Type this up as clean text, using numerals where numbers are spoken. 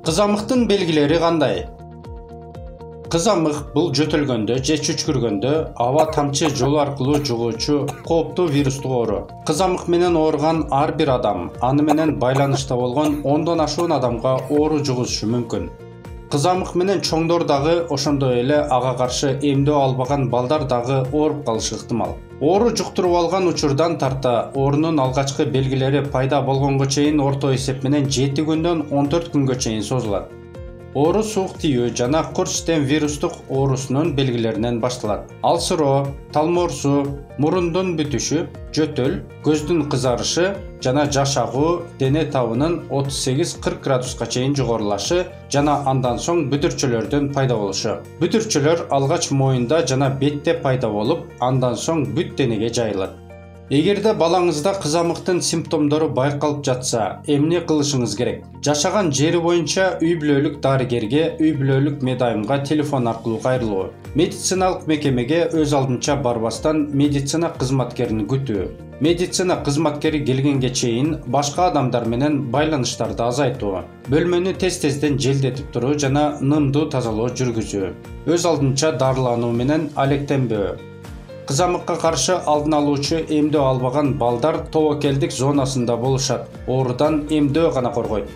Кызамыктын белгилери кандай? Кызамык бул жөтөлгөндө же чүчкүргөндө аба тамчы жолу аркылуу жугуучу кооптуу вирустук оору. Кызамык менен ооруган ар бир адам аны менен байланышта болгон 10дон ашуун адамга оору жугузушу мүмкүн. Кызамык менен чоңдор дагы, ошондой эле ага каршы эмдөө албаган балдар дагы ооруп калышы ыктымал. Оору жуктуруп алган учурдан тарта оорунун алгачкы белгилери пайда болгонго чейин орто эсеп менен 7 күндөн 14 күнгө чейин созулат. Оору суук тийүү жана курчтем вирустук оорусунун белгилеринен башталат. Алсыроо, талмоорсуу, мурундун бүтүшү, жөтөл, көздүн кызарышы жана жашагуу, дене табынын 38-40 градуска чейин жогорулашы жана андан соң бүтүрчөлөрдүн пайда болушу. Бүтүрчөлөр алгач моюнда жана бетте пайда болуп, андан соң бүт денеге жайылат. Эгерде балаңызда кызамыктын симптомдору байкалып жатса, эмне кылышыңыз керек? Жашаган жери боюнча үй бүлөлүк дарыгерге, үй бүлөлүк медайымга телефон аркылуу кайрылуу. Медициналык мекемеге өз алдынча барбастан медицина кызматкерин күтүү. Медицина кызматкери келгенге чейин башка адамдар менен байланыштарды азайтуу. Бөлмөнү тез-тезден желдетип туруу жана нымдуу тазалоо жүргүзүү. Өз алдынча дарылануу менен алектенбөө. Кызамыкка каршы алдын алуучу эмдөө албаган балдар тобокелдик зонасында болушат. Оорудан эмдөө гана коргойт.